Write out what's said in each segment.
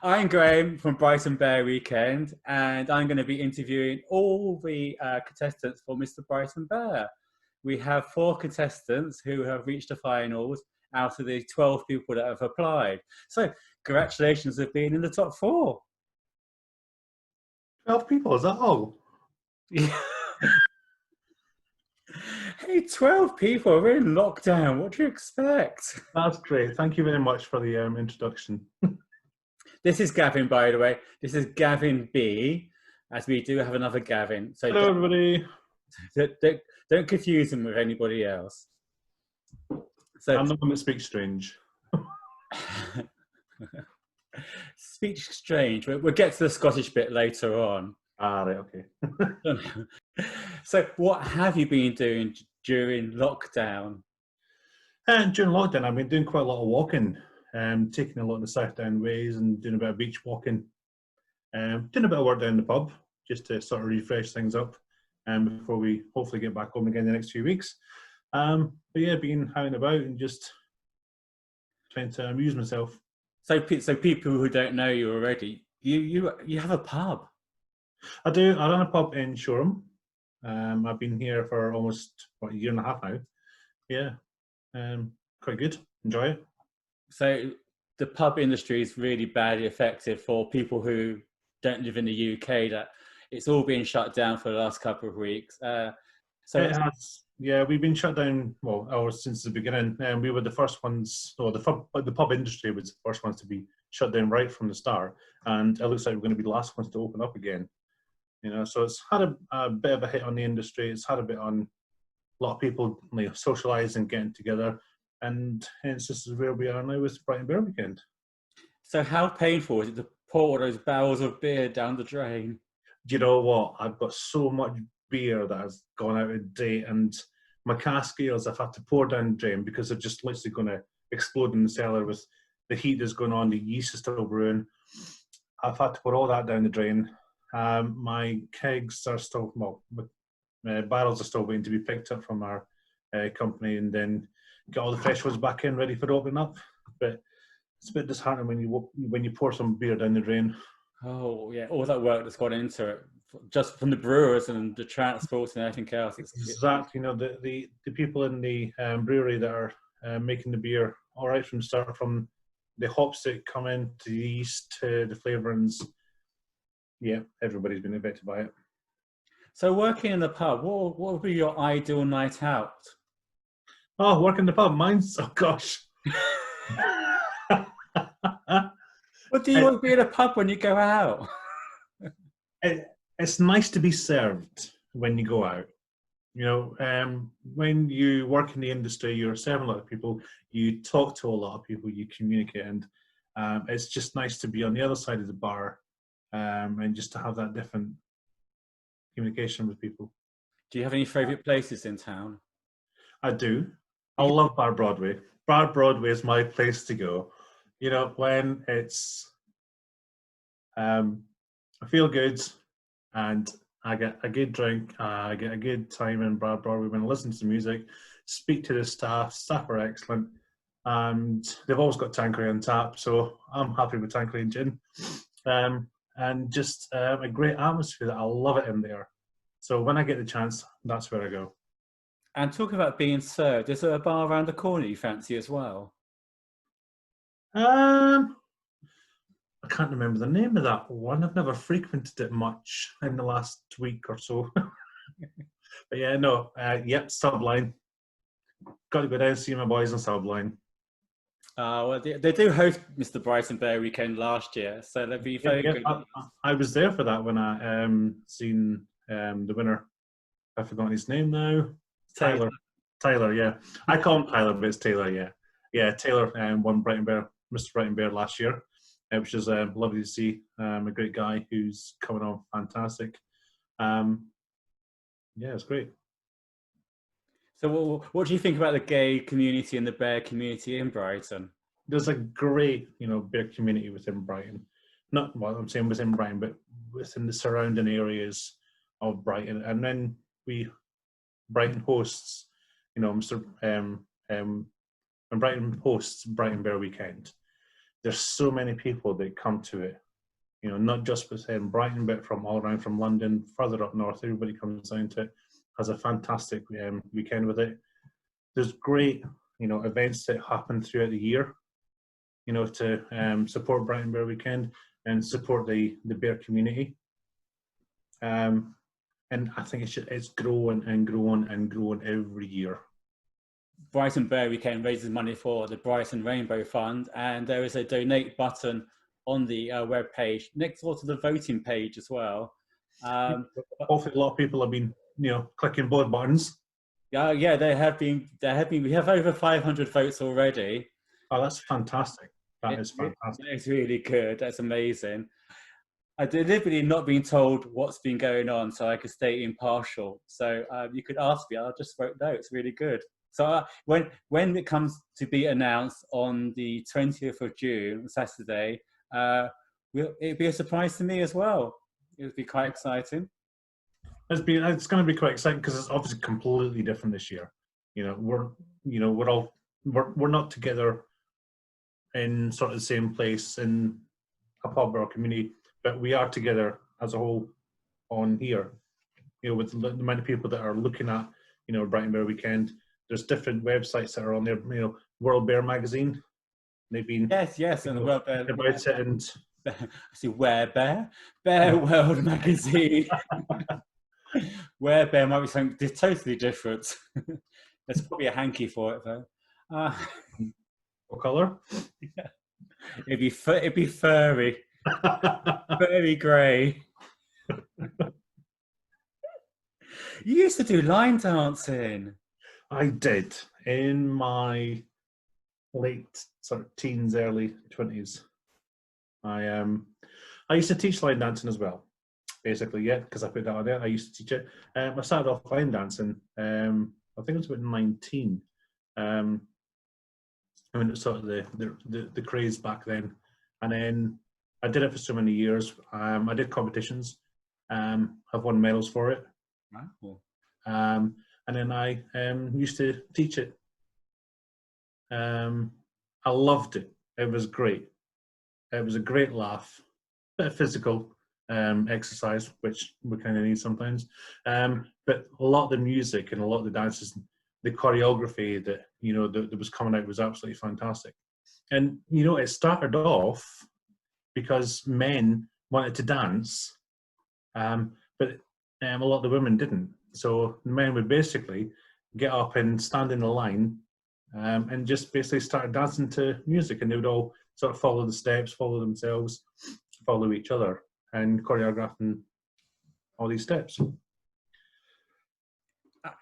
I'm Graham from Brighton Bear Weekend, and I'm going to be interviewing all the contestants for Mr. Brighton Bear. We have 4 contestants who have reached the finals out of the 12 people that have applied. So, congratulations on being in the top 4. 12 people, is that all? Hey, 12 people are in lockdown. What do you expect? That's great. Thank you very much for the introduction. This is Gavin, by the way. This is Gavin B, as we do have another Gavin. So Hello, everybody. don't confuse him with anybody else. So I'm the one that speaks strange. speech strange. We'll get to the Scottish bit later on. Right, okay. So what have you been doing during lockdown? And during lockdown, I've been doing quite a lot of walking, taking a lot of the south down ways and doing a bit of beach walking. Doing a bit of work down the pub, just to sort of refresh things up before we hopefully get back home again in the next few weeks. But yeah, been hanging about and just trying to amuse myself. So people who don't know you already, you have a pub. I do. I run a pub in Shoreham. I've been here for almost a year and a half now. Yeah, quite good. Enjoy it. So the pub industry is really badly affected for people who don't live in the UK. That it's all been shut down for the last couple of weeks. So it has. Yeah, we've been shut down. Well, since the beginning, and we were the first ones. Or the pub industry was the first ones to be shut down right from the start, and it looks like we're going to be the last ones to open up again. You know, so it's had a bit of a hit on the industry. It's had a bit on a lot of people socialising, getting together, and hence this is where we are now with Brighton Bear Weekend. So how painful is it to pour those barrels of beer down the drain? Do you know what? I've got so much beer that has gone out of date, and my cask ales I've had to pour down the drain because they're just literally going to explode in the cellar with the heat that's going on. The yeast is still brewing. I've had to put all that down the drain. My kegs are still, barrels are still waiting to be picked up from our company, and then get all the fresh ones back in ready for opening up. But it's a bit disheartening when you pour some beer down the drain. Oh yeah, all that work that's gone into it, just from the brewers and the transport and everything else. Exactly. You know, the people in the brewery that are making the beer, all right from the start, from the hops that come in to the yeast to the flavourings. Yeah, everybody's been affected by it. So working in the pub, what would be your ideal night out? Oh, working in the pub. Mine's, oh gosh. What do you want to be in a pub when you go out? It's nice to be served when you go out. You know, when you work in the industry, you're serving a lot of people, you talk to a lot of people, you communicate, and it's just nice to be on the other side of the bar and just to have that different communication with people. Do you have any favourite places in town? I do. I love Bar Broadway. Bar Broadway is my place to go. You know, when it's I feel good and I get a good drink, I get a good time in Bar Broadway when I listen to music, speak to the staff. Staff are excellent, and they've always got Tanqueray on tap, so I'm happy with Tanqueray and gin. And just a great atmosphere. I love it in there. So when I get the chance, that's where I go. And talking about being served, is there a bar around the corner you fancy as well? I can't remember the name of that one. I've never frequented it much in the last week or so. But yeah, no, yep, Subline. Got to go down and see my boys on Subline. Well, they do host Mr. Brighton Bear Weekend last year, so they'll be very good. I was there for that when I seen the winner. I've forgotten his name now. Tyler, yeah. I call him Tyler, but it's Taylor, yeah. Yeah, Taylor won Mr. Brighton Bear last year, which is lovely to see. A great guy who's coming on fantastic. Yeah, it's great. So what do you think about the gay community and the bear community in Brighton? There's a great, bear community within Brighton. Not what I'm saying within Brighton, but within the surrounding areas of Brighton. And then Brighton hosts, when Brighton hosts Brighton Bear Weekend, there's so many people that come to it. You know, not just within Brighton, but from all around, from London, further up north. Everybody comes down to it. Has a fantastic weekend with it. There's great, you know, events that happen throughout the year, you know, to support Brighton Bear Weekend and support the bear community. And I think it's growing and growing and growing every year. Brighton Bear Weekend raises money for the Brighton Rainbow Fund, and there is a donate button on the web page next door to the voting page as well. Hopefully, a lot of people have been, you know, clicking both buttons. Yeah, there have been. We have over 500 votes already. Oh, that's fantastic. That is fantastic. It's really good. That's amazing. I deliberately not been told what's been going on, so I could stay impartial. So you could ask me. I'll just vote no. It's really good. So when it comes to be announced on the 20th of June, Saturday, it'd be a surprise to me as well. It would be quite exciting. It's going to be quite exciting because it's obviously completely different this year. You know, we're not together in sort of the same place in a pub or a community, but we are together as a whole on here. You know, with the amount of people that are looking at, you know, Brighton Bear Weekend. There's different websites that are on there. You know, World Bear Magazine. They've been yes, and the World Bear about it, and I see Where Bear World Magazine. Where Bear might be something totally different. There's probably a hanky for it though. What colour? Yeah. It'd be furry, furry grey. You used to do line dancing. I did in my late sort of teens, early 20s. I used to teach line dancing as well, basically, yeah, because I put that on there. I used to teach it. I started off line dancing. I think it was about 19. I mean, it was sort of the craze back then, and then I did it for so many years. I did competitions. I've won medals for it. Wow. And then I used to teach it. I loved it. It was great. It was a great laugh, bit of physical exercise, which we kind of need sometimes. But a lot of the music and a lot of the dances, the choreography that, you know, that was coming out was absolutely fantastic. And, you know, it started off because men wanted to dance, but a lot of the women didn't. So the men would basically get up and stand in a line and just basically start dancing to music, and they would all sort of follow the steps, follow themselves, follow each other, and choreographing all these steps.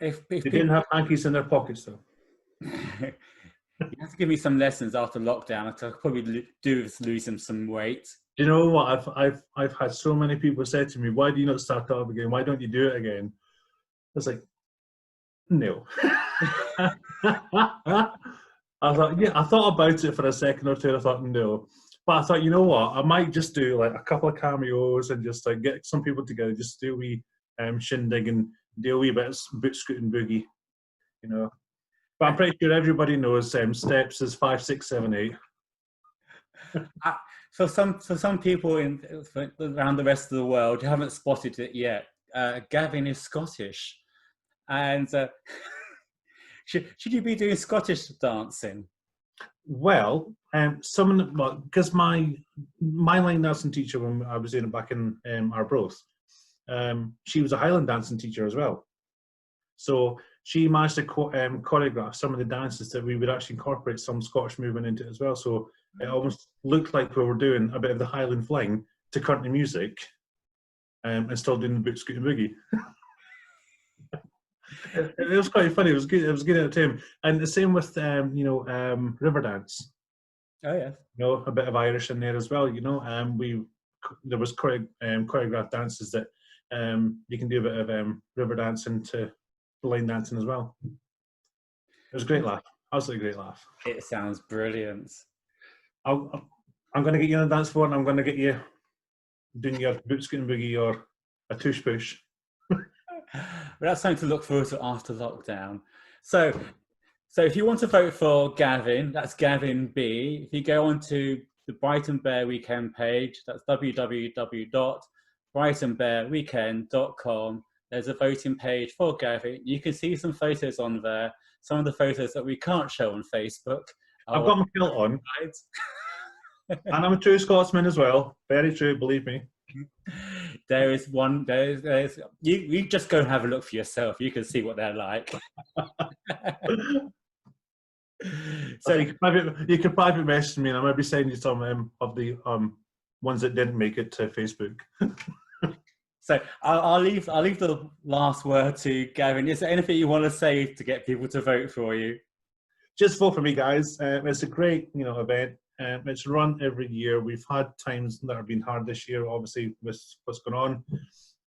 If They didn't have hankies in their pockets, though. You have to give me some lessons after lockdown. I could probably do with losing some weight. Do you know what? I've had so many people say to me, "Why do you not start up again? Why don't you do it again?" I was like, no. I thought, yeah, I thought about it for a second or two, and I thought, no. But I thought, you know what? I might just do like a couple of cameos and just like get some people together, just do a wee shindig and do a wee bit of boot scooting boogie, you know. But I'm pretty sure everybody knows steps is 5, 6, 7, 8. For some people around the rest of the world who haven't spotted it yet, Gavin is Scottish, and should you be doing Scottish dancing? Well, because my line dancing teacher when I was doing it back in Arbroath, she was a Highland dancing teacher as well. So she managed to choreograph some of the dances that we would actually incorporate some Scottish movement into it as well. So it almost looked like we were doing a bit of the Highland fling to country music, and still doing the boot scooting boogie. It was quite funny. It was good. It was good at the time. And the same with river dance. Oh yeah. You know, a bit of Irish in there as well. You know, there was choreographed dances that you can do a bit of river dancing to line dancing as well. It was a great laugh. Absolutely great laugh. It sounds brilliant. I'm going to get you on the dance floor, and I'm going to get you doing your boot scooting boogie or a tush push. But that's something to look forward to after lockdown. So if you want to vote for Gavin, that's Gavin B. If you go on to the Brighton Bear Weekend page. That's www.brightonbearweekend.com. There's a voting page for Gavin. You can see some photos on there. Some of the photos that we can't show on Facebook. I've got my kilt on. And I'm a true Scotsman as well. Very true, believe me. There is one. There's you just go and have a look for yourself. You can see what they're like. So you can private message me, and I might be sending you some of the ones that didn't make it to Facebook. So I'll leave the last word to Gavin. Is there anything you want to say to get people to vote for you? Just vote for me, guys. It's a great event. It's run every year. We've had times that have been hard this year, obviously, with what's going on,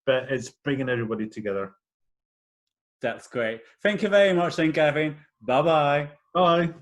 but it's bringing everybody together. That's great. Thank you very much then, Gavin. Bye-bye. Bye.